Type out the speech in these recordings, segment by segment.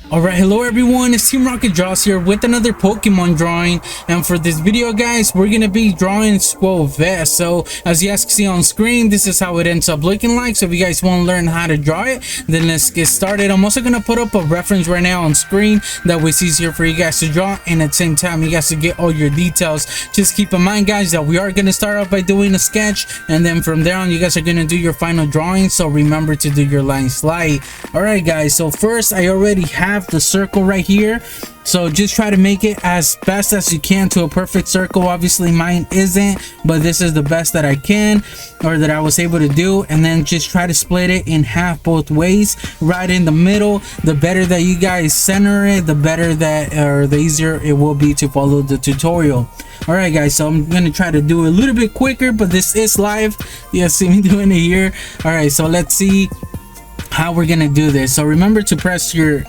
Alright, hello everyone, it's Team Rocket Draws here with another Pokemon drawing, and for this video guys, we're gonna be drawing Skwovet. So as you guys can see on screen, this is how it ends up looking like. So if you guys want to learn how to draw it, then let's get started. I'm also gonna put up a reference right now on screen that was easier for you guys to draw, and at the same time you guys to get all your details. Just keep in mind guys that we are gonna start off by doing a sketch, and then from there on you guys are gonna do your final drawing, so remember to do your line slide. Alright guys, so first I already have the circle right here, so just try to make it as best as you can to a perfect circle. Obviously mine isn't, but this is the best that I can, or that I was able to do. And then just try to split it in half both ways, right in the middle. The better that you guys center it, the better that, or the easier it will be to follow the tutorial. All right guys, so I'm gonna try to do it a little bit quicker, but this is live. You see me doing it here. All right, so let's see how we're gonna do this. So remember to press your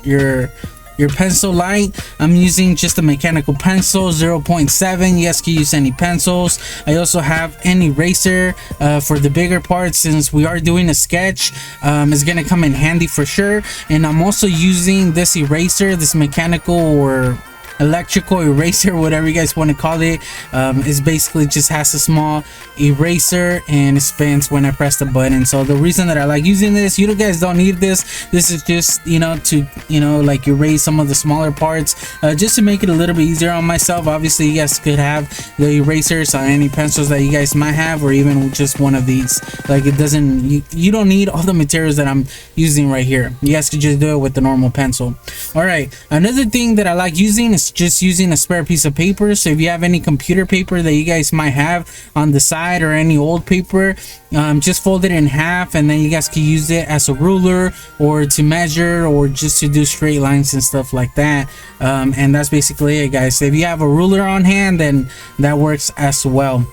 pencil light. I'm using just a mechanical pencil 0.7. You guys can use any pencils. I also have an eraser for the bigger parts, since we are doing a sketch. It's gonna come in handy for sure. And I'm also using this eraser, this mechanical or electrical eraser, whatever you guys want to call it. It's basically just has a small eraser and it spins when I press the button. So the reason that I like using this, you guys don't need this. This is just, to like erase some of the smaller parts, just to make it a little bit easier on myself. Obviously you guys could have the erasers on any pencils that you guys might have, or even just one of these. Like, it doesn't, you don't need all the materials that I'm using right here. You guys could just do it with the normal pencil. All right, another thing that I like using is just using a spare piece of paper. So if you have any computer paper that you guys might have on the side, or any old paper, just fold it in half, and then you guys can use it as a ruler, or to measure, or just to do straight lines and stuff like that. And that's basically it guys. So if you have a ruler on hand, then that works as well.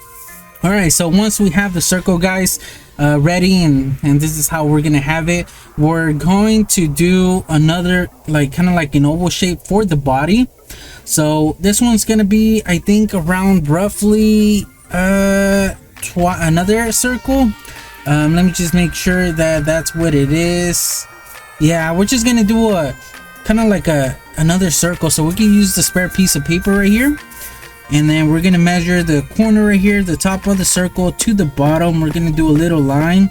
All right, so once we have the circle guys ready, and this is how we're gonna have it, we're going to do another, like, kind of like an oval shape for the body. So this one's gonna be, I think, around roughly another circle. Let me just make sure that that's what it is. Yeah, we're just gonna do a kind of like another circle. So we can use the spare piece of paper right here, and then we're gonna measure the corner right here, the top of the circle to the bottom. We're gonna do a little line,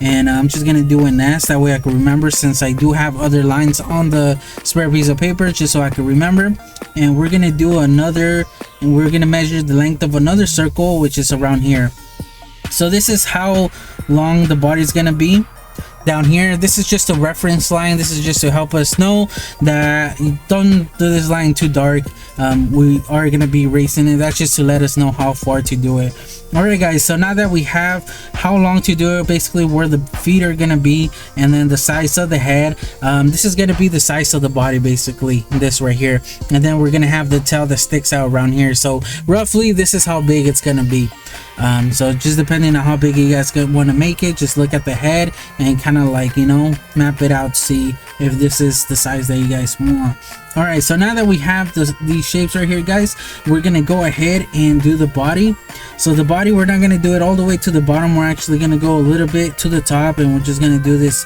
and I'm just gonna do an S, that way I can remember, since I do have other lines on the spare piece of paper, just so I can remember. And we're gonna do another, and we're gonna measure the length of another circle, which is around here. So this is how long the body is gonna be. Down here, this is just a reference line. This is just to help us know that don't do this line too dark. We are gonna be erasing it. That's just to let us know how far to do it. All right guys, so now that we have how long to do it, basically where the feet are gonna be, and then the size of the head, this is gonna be the size of the body, basically this right here. And then we're gonna have the tail that sticks out around here. So roughly this is how big it's gonna be. So just depending on how big you guys want to make it, just look at the head and kind of like, map it out, see if this is the size that you guys want. All right, so now that we have these shapes right here guys, we're gonna go ahead and do the body. So the body, we're not gonna do it all the way to the bottom. We're actually gonna go a little bit to the top, and we're just gonna do this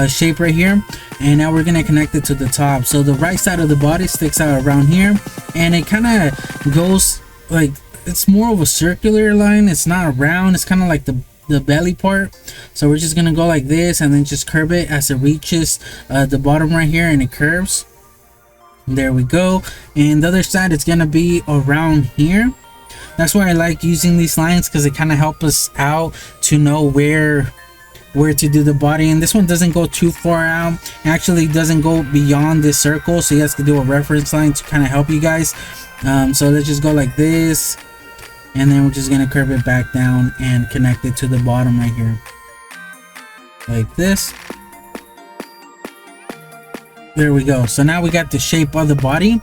shape right here, and now we're gonna connect it to the top. So the right side of the body sticks out around here, and it kind of goes like, it's more of a circular line. It's not round, it's kind of like the belly part. So we're just gonna go like this, and then just curve it as it reaches the bottom right here, and it curves. There we go. And the other side, it's gonna be around here. That's why I like using these lines, because it kind of help us out to know where to do the body. And this one doesn't go too far out, it actually doesn't go beyond this circle, so you guys can do a reference line to kind of help you guys. So let's just go like this, and then we're just gonna curve it back down and connect it to the bottom right here, like this. There we go. So now we got the shape of the body.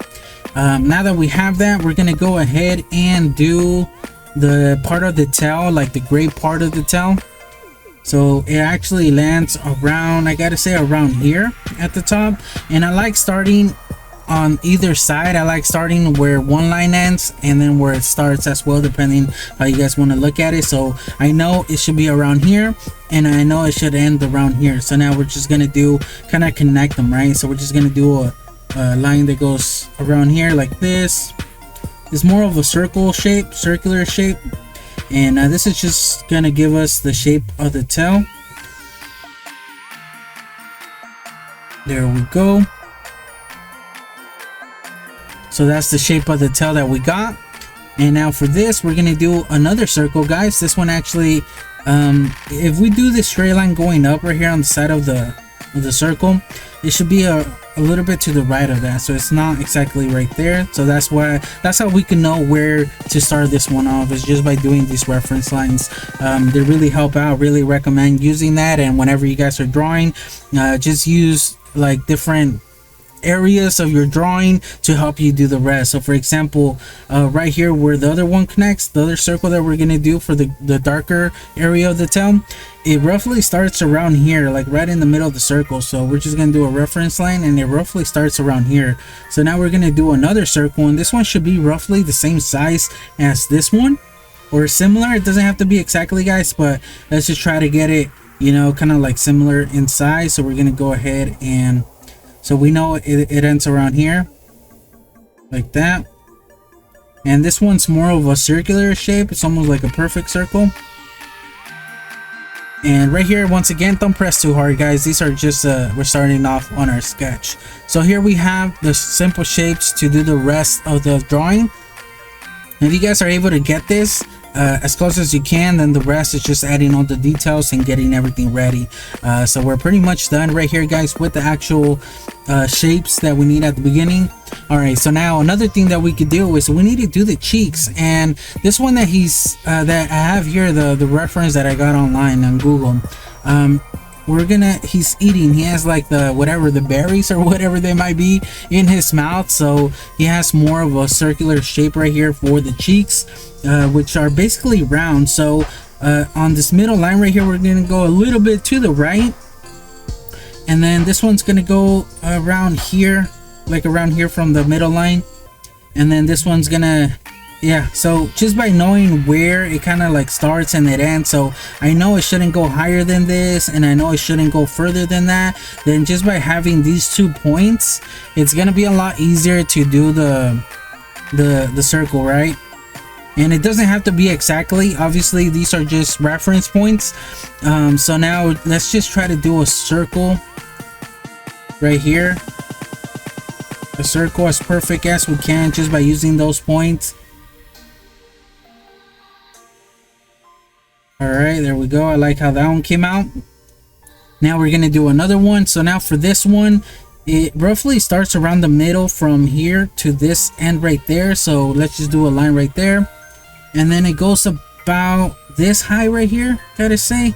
Now that we have that, we're gonna go ahead and do the part of the tail, like the gray part of the tail. So it actually lands around, I gotta say, around here at the top. And I like starting on either side. I like starting where one line ends and then where it starts as well, depending how you guys want to look at it. So I know it should be around here, and I know it should end around here. So now we're just gonna do kind of connect them, right? So we're just gonna do a line that goes around here like this. It's more of a circular shape, and this is just gonna give us the shape of the tail. There we go. So that's the shape of the tail that we got. And now for this, we're gonna do another circle, guys. This one actually, if we do this straight line going up right here on the side of the circle, it should be a little bit to the right of that, so it's not exactly right there. So that's how we can know where to start this one off, is just by doing these reference lines. They really help out. Really recommend using that. And whenever you guys are drawing, just use like different areas of your drawing to help you do the rest. So for example, right here where the other one connects, the other circle that we're gonna do for the darker area of the tail, it roughly starts around here, like right in the middle of the circle. So we're just gonna do a reference line, and it roughly starts around here. So now we're gonna do another circle, and this one should be roughly the same size as this one, or similar. It doesn't have to be exactly, guys, but let's just try to get it, you know, kind of like similar in size. So we're gonna go ahead, and so we know it ends around here like that. And this one's more of a circular shape. It's almost like a perfect circle. And right here, once again, don't press too hard, guys. These are just we're starting off on our sketch. So here we have the simple shapes to do the rest of the drawing. If you guys are able to get this as close as you can, then the rest is just adding all the details and getting everything ready. So we're pretty much done right here, guys, with the actual shapes that we need at the beginning. All right, so now another thing that we could do is we need to do the cheeks. And this one that that I have here, the reference that I got online on Google, he's eating, he has like the berries or whatever they might be in his mouth. So he has more of a circular shape right here for the cheeks, which are basically round. So on this middle line right here, we're gonna go a little bit to the right, and then this one's gonna go around here, like around here from the middle line, and then this one's gonna, yeah. So just by knowing where it kind of like starts and it ends, so I know it shouldn't go higher than this, and I know it shouldn't go further than that. Then just by having these 2 points, it's gonna be a lot easier to do the circle, right? And it doesn't have to be exactly, obviously these are just reference points. So now let's just try to do a circle right here, a circle as perfect as we can, just by using those points. All right, there we go. I like how that one came out. Now we're gonna do another one. So now for this one, it roughly starts around the middle from here to this end right there. So let's just do a line right there, and then it goes about this high right here, gotta say,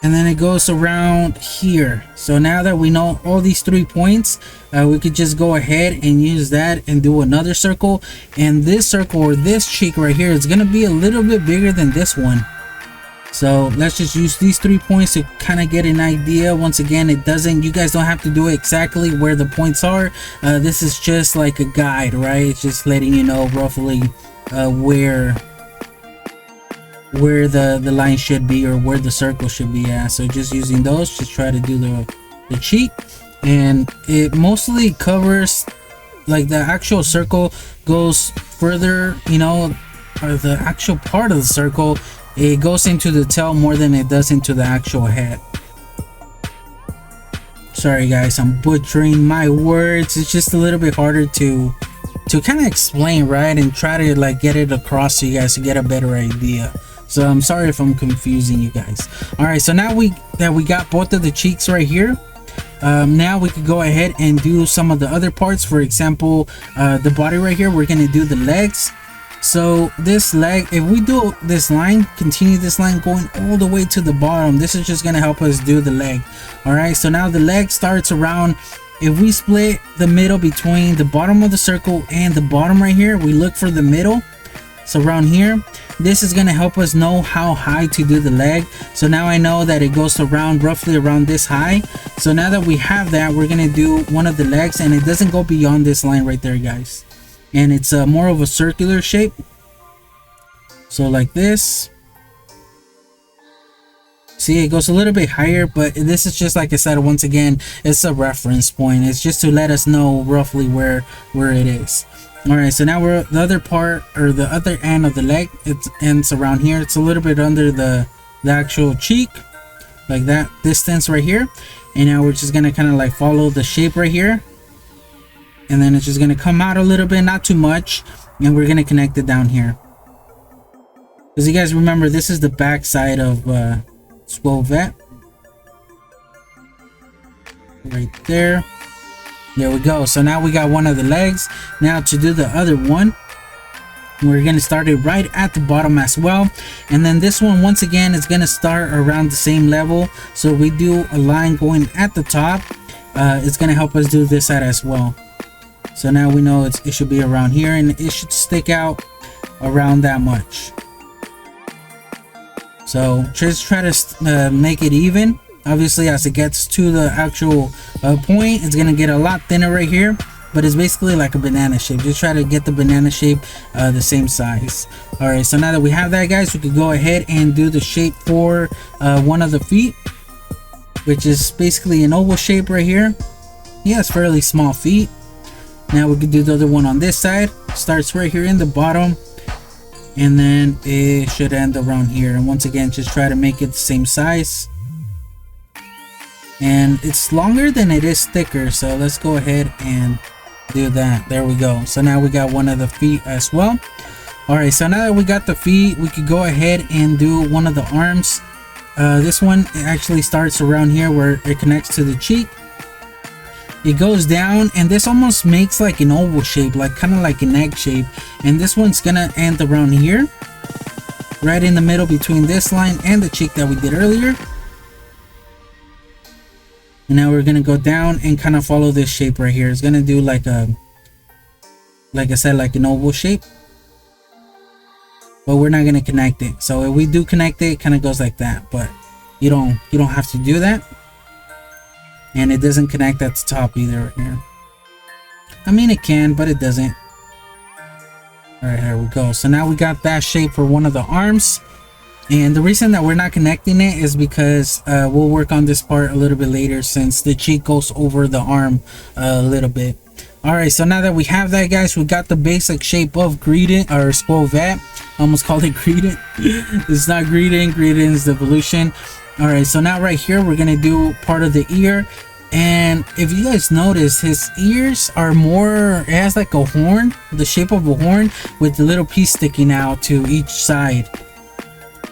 and then it goes around here. So now that we know all these 3 points, we could just go ahead and use that and do another circle. And this circle, or this cheek right here, is gonna be a little bit bigger than this one. So let's just use these 3 points to kind of get an idea. Once again, you guys don't have to do exactly where the points are. This is just like a guide, right? It's just letting you know roughly where the line should be, or where the circle should be at. So just using those, just try to do the cheek, and it mostly covers, like the actual circle goes further, you know, or the actual part of the circle, it goes into the tail more than it does into the actual head. Sorry guys, I'm butchering my words. It's just a little bit harder to kind of explain, right, and try to like get it across to you guys to get a better idea. So I'm sorry if I'm confusing you guys. All right, so now we got both of the cheeks right here, now we could go ahead and do some of the other parts. For example, the body right here, we're gonna do the legs. So this leg, if we do this line, continue this line going all the way to the bottom, this is just gonna help us do the leg. All right, so now the leg starts around, if we split the middle between the bottom of the circle and the bottom right here, we look for the middle, so around here. This is going to help us know how high to do the leg. So now I know that it goes around roughly around this high. So now that we have that, we're going to do one of the legs, and it doesn't go beyond this line right there, guys. And it's more of a circular shape, so like this. See, it goes a little bit higher, but this is just, like I said, once again, it's a reference point. It's just to let us know roughly where it is. All right, so now we're the other part, or the other end of the leg. It ends around here. It's a little bit under the actual cheek, like that distance right here. And now we're just gonna kind of like follow the shape right here, and then it's just gonna come out a little bit, not too much, and we're gonna connect it down here. As you guys remember, this is the back side of Skwovet. Right there. There we go. So now we got one of the legs. Now to do the other one, we're going to start it right at the bottom as well. And then this one, once again, is going to start around the same level. So we do a line going at the top. It's going to help us do this side as well. So now we know it should be around here, and it should stick out around that much. So just try to make it even. Obviously, as it gets to the actual point, it's gonna get a lot thinner right here, but it's basically like a banana shape. Just try to get the banana shape the same size. All right, so now that we have that, guys, we could go ahead and do the shape for one of the feet, which is basically an oval shape right here. He has fairly small feet. Now we could do the other one on this side. Starts right here in the bottom, and then it should end around here. And once again, just try to make it the same size. And it's longer than it is thicker, so let's go ahead and do that. There we go. So now we got one of the feet as well. All right, so now that we got the feet, we could go ahead and do one of the arms. This one actually starts around here where it connects to the cheek. It goes down, and this almost makes like an oval shape, like kind of like an egg shape. And this one's gonna end around here, right in the middle between this line and the cheek that we did earlier. And now we're gonna go down and kind of follow this shape right here. It's gonna do like I said, like an oval shape, but we're not gonna connect it. So if we do connect it, it kind of goes like that, but you don't have to do that. And it doesn't connect at the top either right here. I mean, it can, but it doesn't. All right, here we go. So now we got that shape for one of the arms. And the reason that we're not connecting it is because we'll work on this part a little bit later, since the cheek goes over the arm a little bit. All right, so now that we have that, guys, we got the basic shape of Greedent, or Skwovet. I almost called it Greedent. It's not Greedent. Greedent is the evolution. All right, so now right here we're gonna do part of the ear. And if you guys notice, his ears are more, it has like a horn, the shape of a horn, with the little piece sticking out to each side,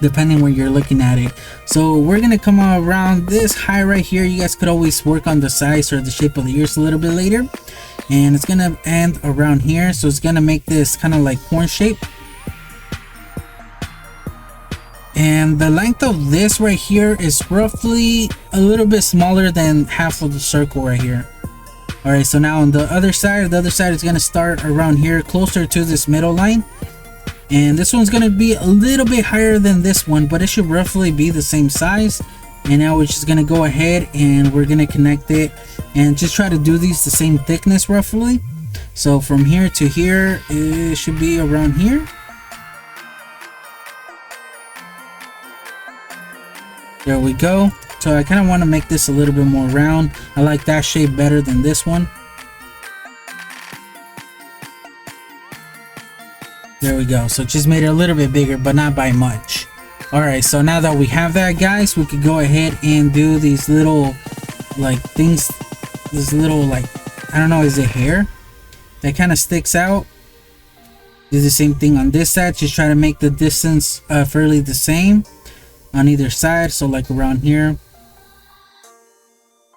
depending where you're looking at it. So we're gonna come around this high right here. You guys could always work on the size or the shape of the ears a little bit later. And it's gonna end around here, so it's gonna make this kind of like horn shape. And the length of this right here is roughly a little bit smaller than half of the circle right here. All right, so now on the other side is going to start around here, closer to this middle line. And this one's going to be a little bit higher than this one, but it should roughly be the same size. And now we're just going to go ahead and we're going to connect it and just try to do these the same thickness roughly. So from here to here, it should be around here. There we go. So I kind of want to make this a little bit more round. I like that shape better than this one. There we go. So just made it a little bit bigger, but not by much. All right, so now that we have that, guys, we could go ahead and do these little like things, this little like, I don't know, is it hair that kind of sticks out? Do the same thing on this side. Just try to make the distance fairly the same on either side, so like around here.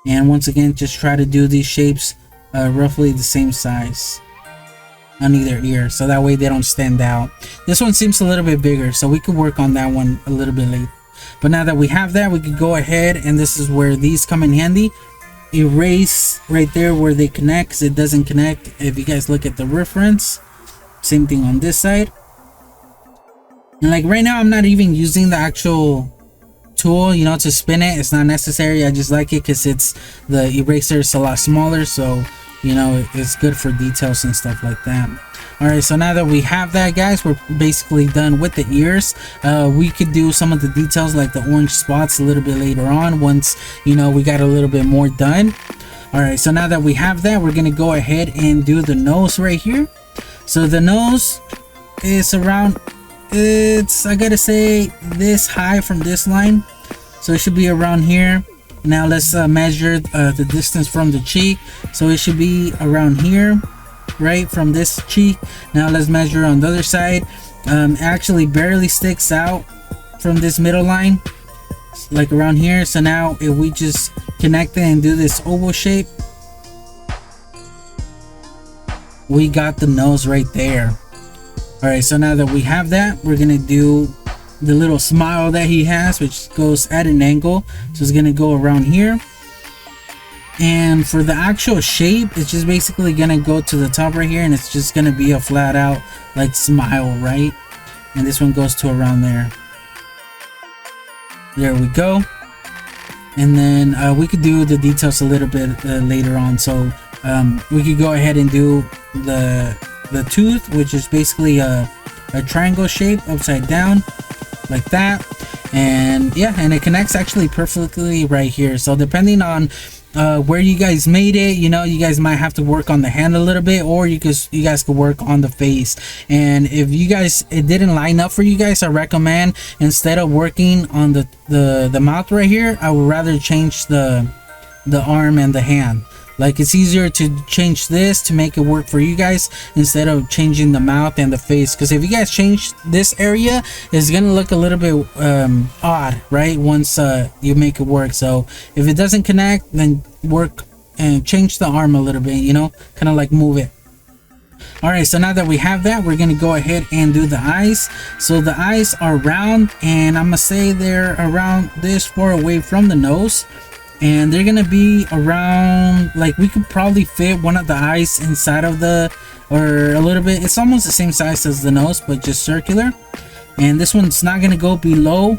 And once again, just try to do these shapes roughly the same size on either ear, so that way they don't stand out. This one seems a little bit bigger, so we could work on that one a little bit later. But now that we have that, we could go ahead, and this is where these come in handy. Erase right there where they connect, because it doesn't connect if you guys look at the reference. Same thing on this side. And like right now, I'm not even using the actual tool, you know, to spin it. It's not necessary. I just like it because it's, the eraser is a lot smaller, so you know, it's good for details and stuff like that. All right, so now that we have that, guys, we're basically done with the ears. We could do some of the details like the orange spots a little bit later on once, you know, we got a little bit more done. All right, so now that we have that, we're gonna go ahead and do the nose right here. So the nose is around, it's, I gotta say, this high from this line, so it should be around here. Now let's measure the distance from the cheek. So it should be around here, right from this cheek. Now let's measure on the other side. Actually barely sticks out from this middle line, like around here. So now if we just connect it and do this oval shape, we got the nose right there. All right, so now that we have that, we're gonna do the little smile that he has, which goes at an angle, so it's gonna go around here. And for the actual shape, it's just basically gonna go to the top right here, and it's just gonna be a flat out like smile, right? And this one goes to around there. There we go. And then we could do the details a little bit later on. So we could go ahead and do the tooth, which is basically a triangle shape upside down like that. And yeah, and it connects actually perfectly right here. So depending on where you guys made it, you know, you guys might have to work on the hand a little bit, or you guys could work on the face. And if you guys, it didn't line up for you guys, I recommend instead of working on the mouth right here, I would rather change the arm and the hand. Like, it's easier to change this to make it work for you guys instead of changing the mouth and the face, because if you guys change this area, it's gonna look a little bit odd, right, once you make it work. So if it doesn't connect, then work and change the arm a little bit, you know, kind of like move it. All right, so now that we have that, we're gonna go ahead and do the eyes. So the eyes are round, and I'm gonna say they're around this far away from the nose, and they're gonna be around, like, we could probably fit one of the eyes inside of the, or a little bit, it's almost the same size as the nose but just circular. And this one's not gonna go below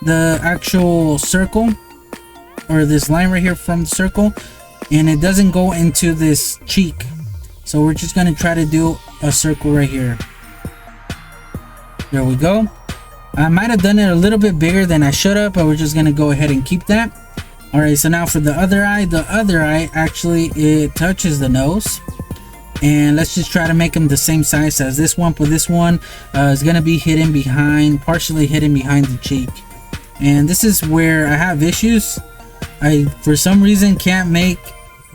the actual circle, or this line right here from the circle, and it doesn't go into this cheek. So we're just gonna try to do a circle right here. There we go. I might have done it a little bit bigger than I should have, but we're just gonna go ahead and keep that. All right, so now for the other eye actually, it touches the nose, and let's just try to make them the same size as this one, but this one is gonna be hidden behind, partially hidden behind the cheek. And this is where I have issues. I, for some reason, can't make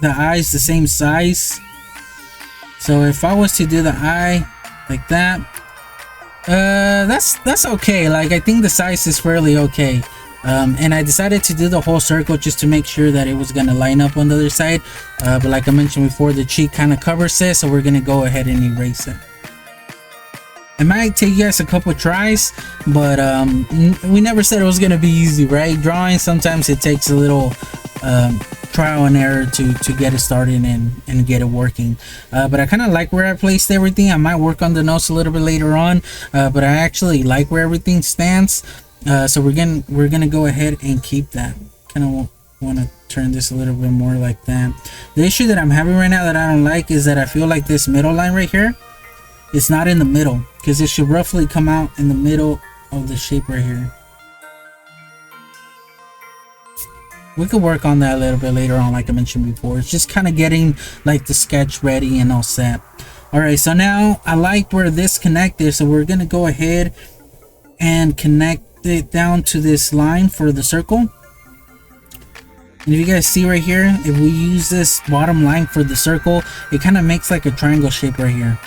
the eyes the same size. So if I was to do the eye like that, that's okay. Like, I think the size is fairly okay. And I decided to do the whole circle just to make sure that it was gonna line up on the other side, but like I mentioned before, the cheek kind of covers it, so we're gonna go ahead and erase it. It might take you guys a couple tries, but we never said it was gonna be easy, right? Drawing, sometimes it takes a little trial and error to get it started and get it working. But I kind of like where I placed everything. I might work on the nose a little bit later on, but I actually like where everything stands. So we're gonna go ahead and keep that. Kind of want to turn this a little bit more like that. The issue that I'm having right now that I don't like is that I feel like this middle line right here, it's not in the middle, because it should roughly come out in the middle of the shape right here. We could work on that a little bit later on, like I mentioned before. It's just kind of getting like the sketch ready and all set. All right, so now I like where this connected, so we're gonna go ahead and connect it down to this line for the circle. And if you guys see right here, if we use this bottom line for the circle, it kind of makes like a triangle shape right here.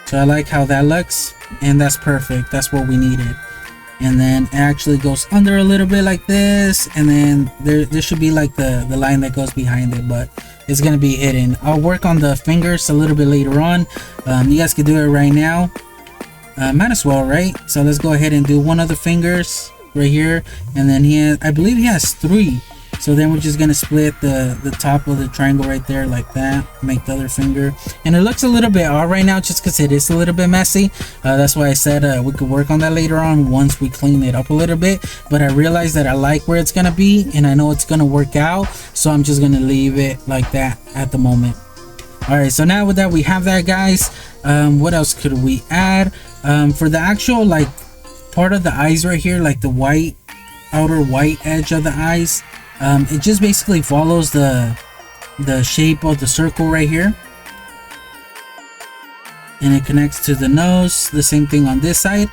So I like how that looks, and that's perfect. That's what we needed. And then it actually goes under a little bit like this, and then there should be like the line that goes behind it, but it's gonna be hidden. I'll work on the fingers a little bit later on. You guys can do it right now. Might as well, right? So let's go ahead and do one of the fingers right here, and then I believe he has 3. So then we're just gonna split the top of the triangle right there like that, make the other finger, and it looks a little bit odd right now just because it is a little bit messy. That's why I said we could work on that later on once we clean it up a little bit, but I realized that I like where it's gonna be and I know it's gonna work out, so I'm just gonna leave it like that at the moment. All right, so now with that we have that, guys. What else could we add? For the actual like part of the eyes right here, like the white outer white edge of the eyes, it just basically follows the shape of the circle right here, and it connects to the nose. The same thing on this side.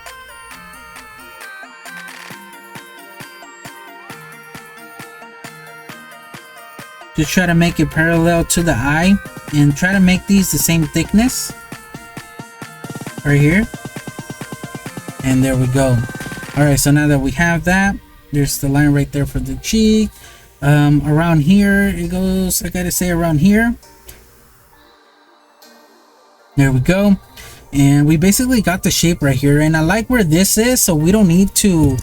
Just try to make it parallel to the eye and try to make these the same thickness right here, and there we go. All right, so now that we have that, there's the line right there for the cheek. Around here it goes, I gotta say around here, there we go. And we basically got the shape right here, and I like where this is, so we don't need to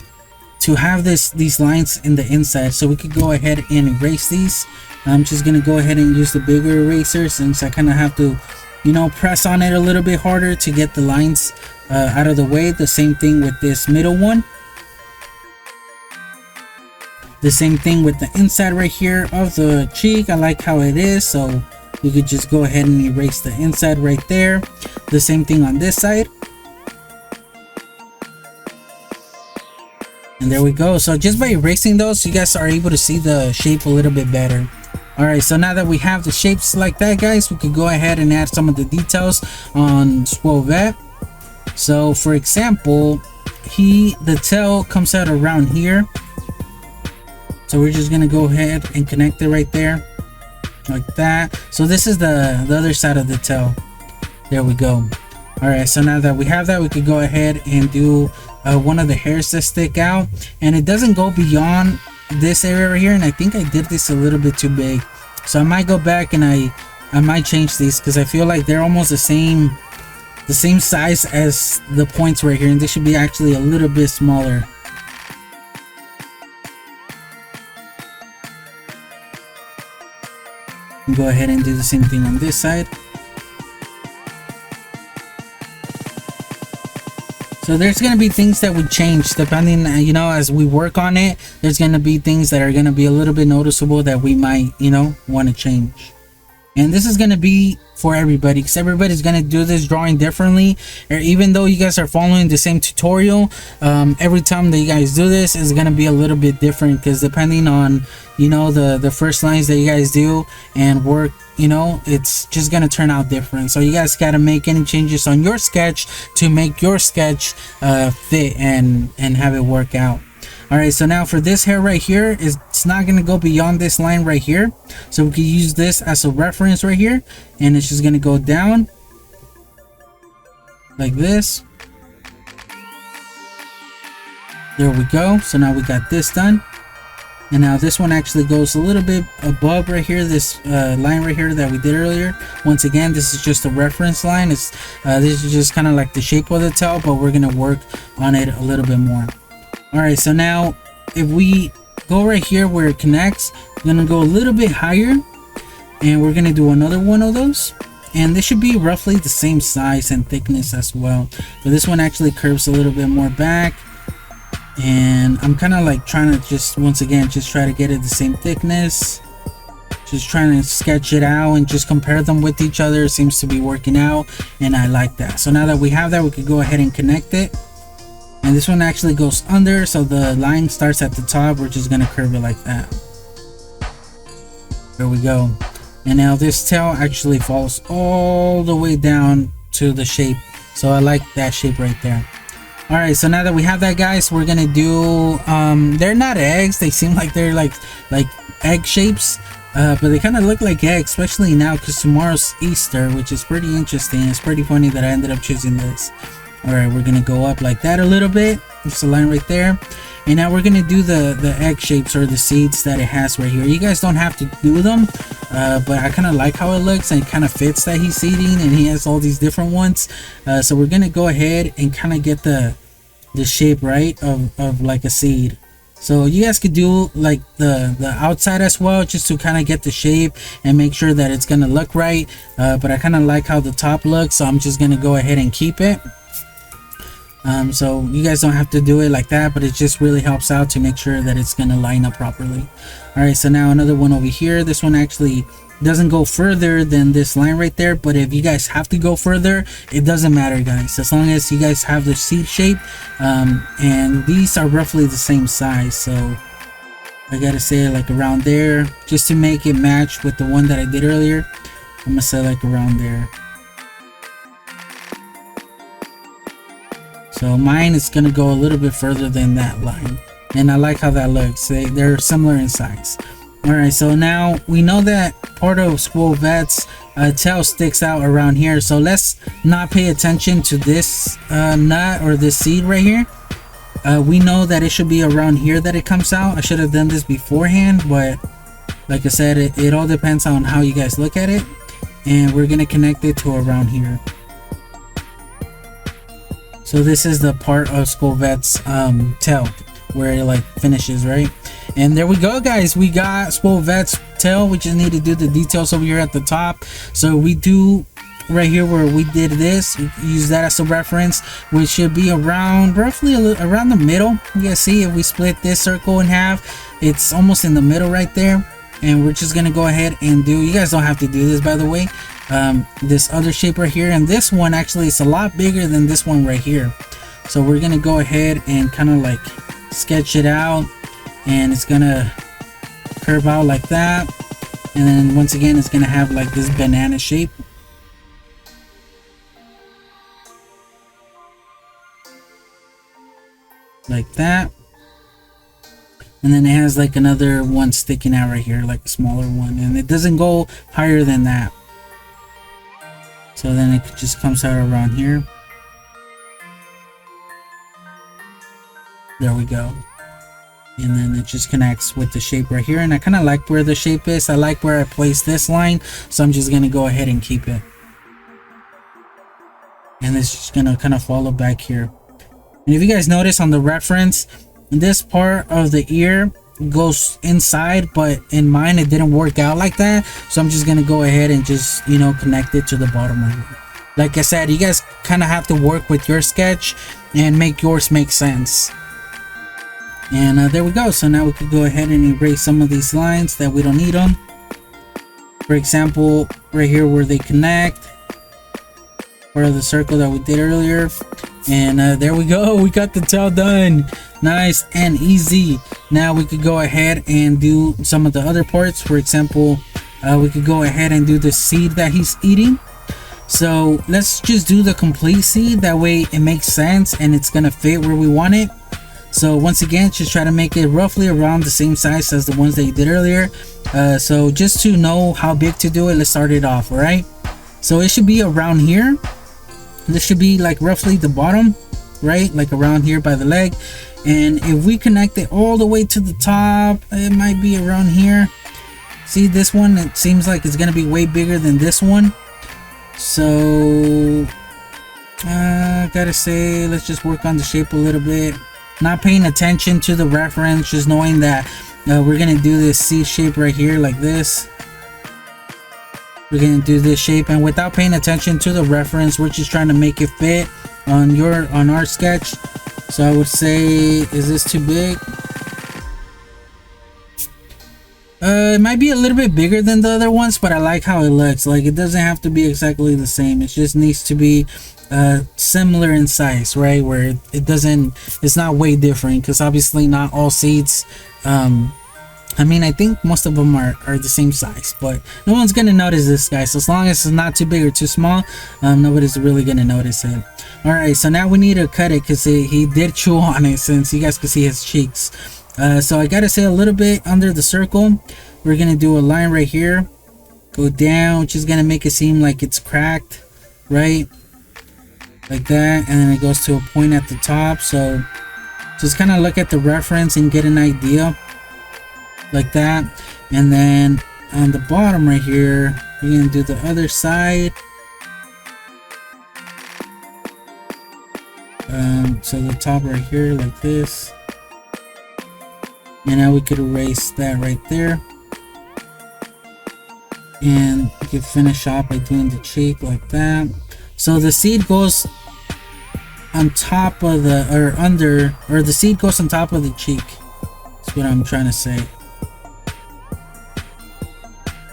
have these lines in the inside, so we could go ahead and erase these. I'm just gonna go ahead and use the bigger eraser, since I kind of have to, you know, press on it a little bit harder to get the lines out of the way. The same thing with this middle one. The same thing with the inside right here of the cheek. I like how it is, so we could just go ahead and erase the inside right there. The same thing on this side. And there we go. So just by erasing those, you guys are able to see the shape a little bit better. All right, so now that we have the shapes like that, guys, we could go ahead and add some of the details on Skwovet. So for example, the tail comes out around here, so we're just gonna go ahead and connect it right there like that. So this is the other side of the tail. There we go. All right, so now that we have that, we could go ahead and do one of the hairs that stick out, and it doesn't go beyond this area right here. And I think I did this a little bit too big, so I might go back and I might change these, because I feel like they're almost the same size as the points right here, and they should be actually a little bit smaller. Go ahead and do the same thing on this side. So there's going to be things that would change depending, you know, as we work on it. There's going to be things that are going to be a little bit noticeable that we might, you know, want to change. And this is going to be for everybody, because everybody's going to do this drawing differently. Or even though you guys are following the same tutorial, every time that you guys do this is going to be a little bit different, because depending on, you know, the first lines that you guys do and work, you know, it's just going to turn out different. So you guys got to make any changes on your sketch to make your sketch fit and have it work out. All right, so now for this hair right here, it's not going to go beyond this line right here, so we can use this as a reference right here, and it's just going to go down like this. There we go. So now we got this done, and now this one actually goes a little bit above right here, this line right here that we did earlier. Once again, this is just a reference line. This is just kind of like the shape of the tail, but we're going to work on it a little bit more. All right, so now if we go right here where it connects, we're gonna go a little bit higher, and we're gonna do another one of those, and this should be roughly the same size and thickness as well. But this one actually curves a little bit more back, and I'm kind of like trying to just once again just try to get it the same thickness, just trying to sketch it out and just compare them with each other. It seems to be working out, and I like that. So now that we have that, we could go ahead and connect it. And this one actually goes under, so the line starts at the top. We're just gonna curve it like that. There we go. And now this tail actually falls all the way down to the shape, so I like that shape right there. All right, so now that we have that, guys, we're gonna do they're not eggs. They seem like they're like egg shapes, but they kind of look like eggs, especially now because tomorrow's Easter, which is pretty interesting. It's pretty funny that I ended up choosing this. All right, we're gonna go up like that a little bit. Just a line right there, and now we're gonna do the egg shapes, or the seeds that it has right here. You guys don't have to do them, but I kind of like how it looks, and it kind of fits that he's eating, and he has all these different ones. So we're gonna go ahead and kind of get the shape right of like a seed. So you guys could do like the outside as well, just to kind of get the shape and make sure that it's gonna look right. But I kind of like how the top looks, so I'm just gonna go ahead and keep it. So you guys don't have to do it like that, but it just really helps out to make sure that it's gonna line up properly. All right, so now another one over here. This one actually doesn't go further than this line right there, but if you guys have to go further, it doesn't matter, guys, as long as you guys have the seed shape. And these are roughly the same size, so I gotta say like around there, just to make it match with the one that I did earlier. I'm gonna say like around there. So mine is gonna go a little bit further than that line, and I like how that looks. They're similar in size. All right, so now we know that part of Skwovet's tail sticks out around here, so let's not pay attention to this nut or this seed right here. We know that it should be around here that it comes out. I should have done this beforehand, but like I said, it all depends on how you guys look at it, and we're gonna connect it to around here. So this is the part of Skwovet's tail where it like finishes, right? And there we go, guys, we got Skwovet's tail. We just need to do the details over here at the top. So we do right here where we did this, use that as a reference, which should be around roughly around the middle. You guys see, if we split this circle in half, it's almost in the middle right there. And we're just gonna go ahead and do, you guys don't have to do this, by the way, this other shape right here, and this one actually is a lot bigger than this one right here. So we're gonna go ahead and kind of like sketch it out, and it's gonna curve out like that, and then once again it's gonna have like this banana shape. Like that. And then it has like another one sticking out right here, like a smaller one, and it doesn't go higher than that. So then it just comes out around here. There we go. And then it just connects with the shape right here, and I kind of like where the shape is. I like where I placed this line, so I'm just gonna go ahead and keep it, and it's just gonna kind of follow back here. And if you guys notice on the reference, this part of the ear goes inside, but in mine it didn't work out like that, so I'm just gonna go ahead and just, you know, connect it to the bottom right here. Like I said, you guys kind of have to work with your sketch and make yours make sense. And there we go. So now we could go ahead and erase some of these lines that we don't need them. For example, right here where they connect, part of the circle that we did earlier. And there we go, we got the tail done. Nice and easy. Now we could go ahead and do some of the other parts. For example, we could go ahead and do the seed that he's eating. So let's just do the complete seed, that way it makes sense and it's gonna fit where we want it. So once again, just try to make it roughly around the same size as the ones that you did earlier. So just to know how big to do it, let's start it off. All right, so it should be around here. This should be like roughly the bottom, right, like around here by the leg. And if we connect it all the way to the top, it might be around here. See this one, it seems like it's gonna be way bigger than this one. So gotta say, let's just work on the shape a little bit, not paying attention to the reference, just knowing that we're gonna do this C shape right here like this. We're gonna do this shape, and without paying attention to the reference, we're just trying to make it fit on our sketch. So I would say, is this too big? It might be a little bit bigger than the other ones, but I like how it looks. Like, it doesn't have to be exactly the same. It just needs to be similar in size, right? Where it's not way different, because obviously not all seeds, I mean, I think most of them are the same size, but no one's gonna notice this, guys. So as long as it's not too big or too small, nobody's really gonna notice it. All right, so now we need to cut it, because he did chew on it, since you guys can see his cheeks. So I gotta say, a little bit under the circle, we're gonna do a line right here, go down, which is gonna make it seem like it's cracked, right, like that, and then it goes to a point at the top. So just kind of look at the reference and get an idea, like that. And then on the bottom right here, we're gonna do the other side. So the top right here, like this. And now we could erase that right there, and we could finish off by doing the cheek like that. So the seed goes on top of the, or under, or the seed goes on top of the cheek. That's what I'm trying to say.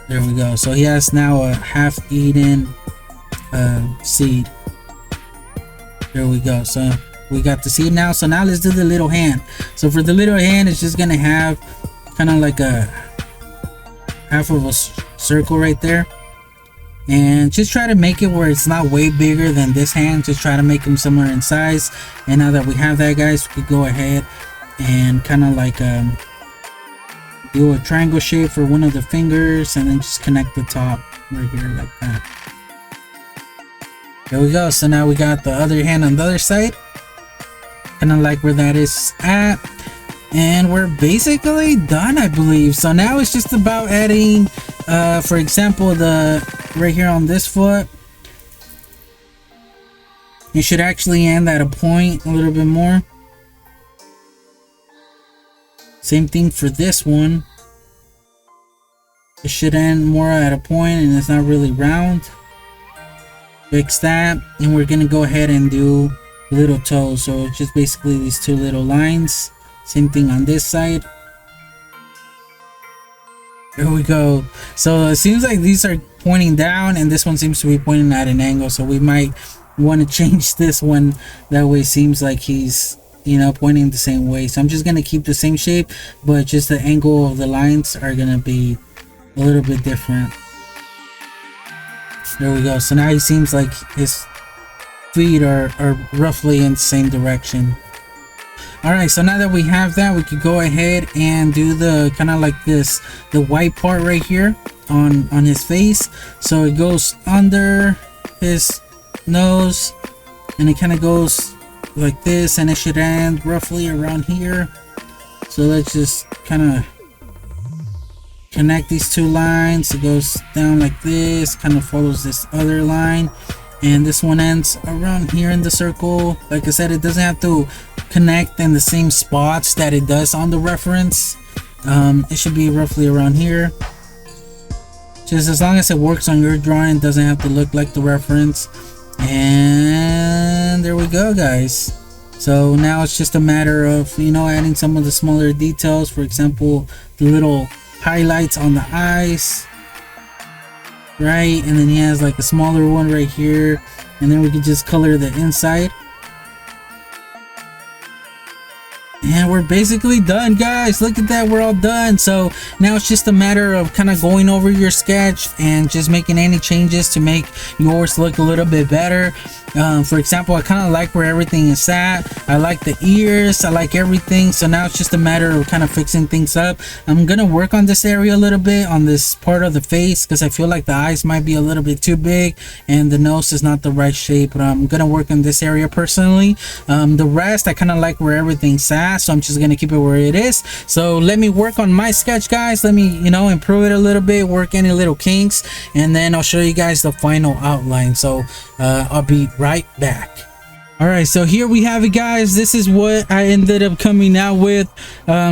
There we go. So he has now a half-eaten seed. There we go. So we got the seed now. So now let's do the little hand. So for the little hand, it's just gonna have kind of like a half of a circle right there, and just try to make it where it's not way bigger than this hand. Just try to make them similar in size. And now that we have that, guys, we could go ahead and kind of like do a triangle shape for one of the fingers, and then just connect the top right here like that. There we go. So now we got the other hand on the other side, kind of like where that is at, and we're basically done, I believe. So now it's just about adding for example, the right here on this foot, it should actually end at a point a little bit more. Same thing for this one, it should end more at a point and it's not really round. Fix that, and we're gonna go ahead and do little toes. So just basically these two little lines. Same thing on this side. There we go. So it seems like these are pointing down and this one seems to be pointing at an angle, so we might want to change this one. That way it seems like he's, you know, pointing the same way. So I'm just gonna keep the same shape, but just the angle of the lines are gonna be a little bit different. There we go. So now he seems like his feet are roughly in the same direction. Alright, so now that we have that, we could go ahead and do the kind of like this, the white part right here on his face. So it goes under his nose and it kind of goes like this, and it should end roughly around here. So let's just kind of connect these two lines. It goes down like this, kind of follows this other line, and this one ends around here in the circle. Like I said, it doesn't have to connect in the same spots that it does on the reference. It should be roughly around here. Just as long as it works on your drawing, it doesn't have to look like the reference. And there we go, guys. So now it's just a matter of, you know, adding some of the smaller details. For example, the little highlights on the eyes, right? And then he has like a smaller one right here, and then we can just color the inside. And we're basically done, guys. Look at that, we're all done. So now it's just a matter of kind of going over your sketch and just making any changes to make yours look a little bit better. For example, I kind of like where everything is at. I like the ears, I like everything. So now it's just a matter of kind of fixing things up. I'm gonna work on this area a little bit, on this part of the face, because I feel like the eyes might be a little bit too big and the nose is not the right shape. But I'm gonna work on this area personally. The rest, I kind of like where everything's at, so I'm just gonna keep it where it is. So let me work on my sketch, guys. Let me, you know, improve it a little bit, work any little kinks, and then I'll show you guys the final outline. So I'll be right back. All right, so here we have it, guys. This is what I ended up coming out with.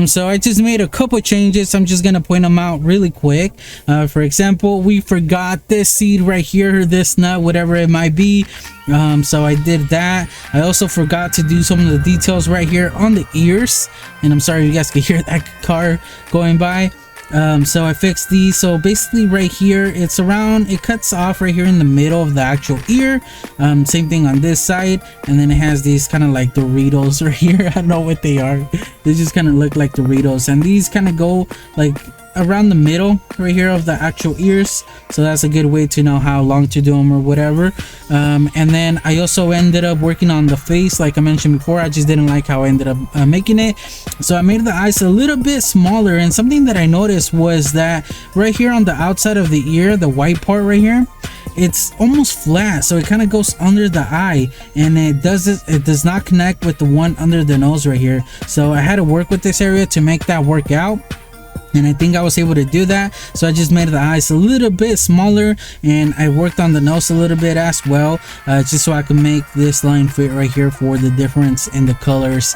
So I just made a couple changes. I'm just gonna point them out really quick. For example, we forgot this seed right here, this nut, whatever it might be. So I did that. I also forgot to do some of the details right here on the ears, and I'm sorry you guys could hear that car going by. So I fixed these. So basically right here, it's around, it cuts off right here in the middle of the actual ear. Same thing on this side, and then it has these kind of like Doritos right here. I don't know what they are. They just kind of look like Doritos, and these kind of go like around the middle right here of the actual ears. So that's a good way to know how long to do them or whatever. And then I also ended up working on the face. Like I mentioned before, I just didn't like how I ended up making it, so I made the eyes a little bit smaller. And something that I noticed was that right here on the outside of the ear, the white part right here, it's almost flat, so it kind of goes under the eye, and it does not connect with the one under the nose right here. So I had to work with this area to make that work out, and I think I was able to do that. So I just made the eyes a little bit smaller, and I worked on the nose a little bit as well, just so I can make this line fit right here for the difference in the colors,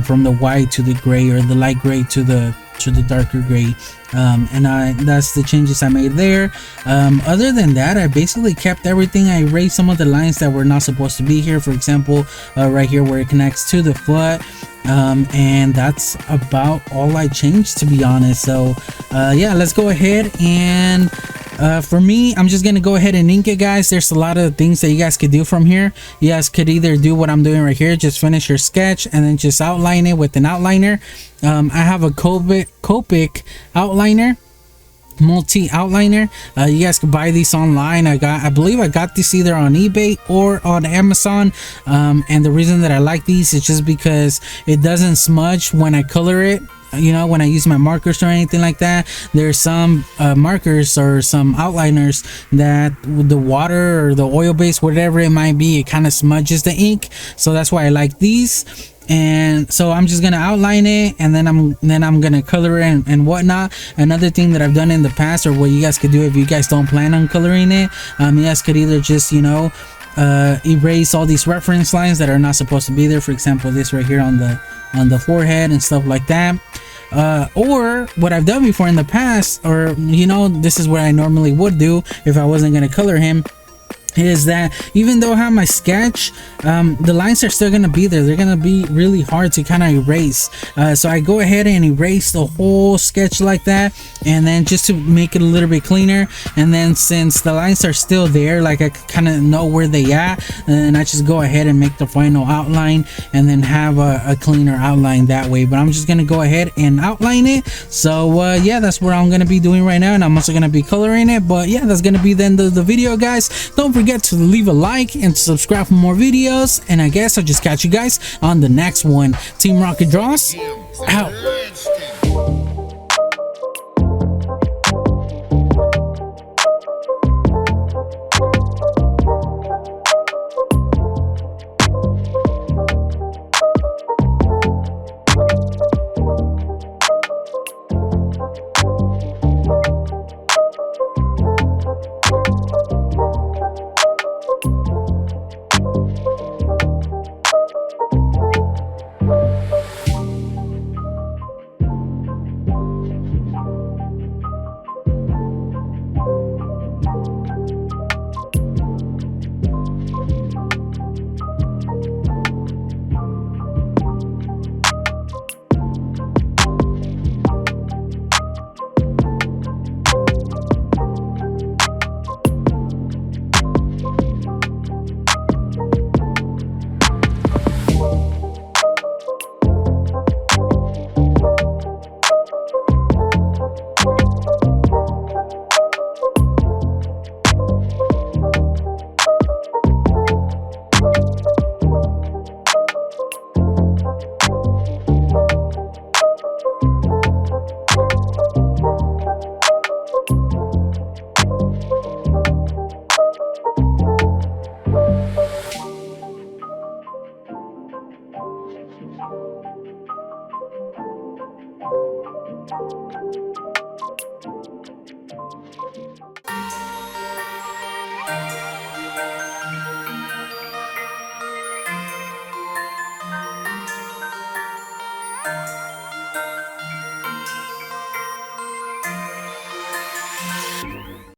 from the white to the gray, or the light gray to the to the darker gray. That's the changes I made there. Other than that, I basically kept everything. I erased some of the lines that were not supposed to be here, for example, right here where it connects to the foot. And that's about all I changed, to be honest. So yeah, let's go ahead and for me, I'm just gonna go ahead and ink it, guys. There's a lot of things that you guys could do from here. You guys could either do what I'm doing right here, just finish your sketch and then just outline it with an outliner. I have a Copic outliner, multi outliner. You guys can buy these online. I believe I got this either on eBay or on Amazon. And the reason that I like these is just because it doesn't smudge when I color it. You know, when I use my markers or anything like that. There's some markers or some outliners that the water or the oil base, whatever it might be, it kind of smudges the ink. So that's why I like these. And so I'm just gonna outline it, and then I'm gonna color it and whatnot. Another thing that I've done in the past, or what you guys could do if you guys don't plan on coloring it, you guys could either just, you know, erase all these reference lines that are not supposed to be there. For example, this right here on the forehead and stuff like that. Or what I've done before in the past, or you know, this is what I normally would do if I wasn't gonna color him, is that even though I have my sketch, the lines are still gonna be there. They're gonna be really hard to kind of erase. So I go ahead and erase the whole sketch like that, and then just to make it a little bit cleaner. And then since the lines are still there, like I kind of know where they at, and I just go ahead and make the final outline, and then have a cleaner outline that way. But I'm just gonna go ahead and outline it. So yeah, that's what I'm gonna be doing right now, and I'm also gonna be coloring it. But yeah, that's gonna be the end of the video, guys. Don't forget to leave a like and subscribe for more videos, and I guess I'll just catch you guys on the next one. Team Rocket Draws out.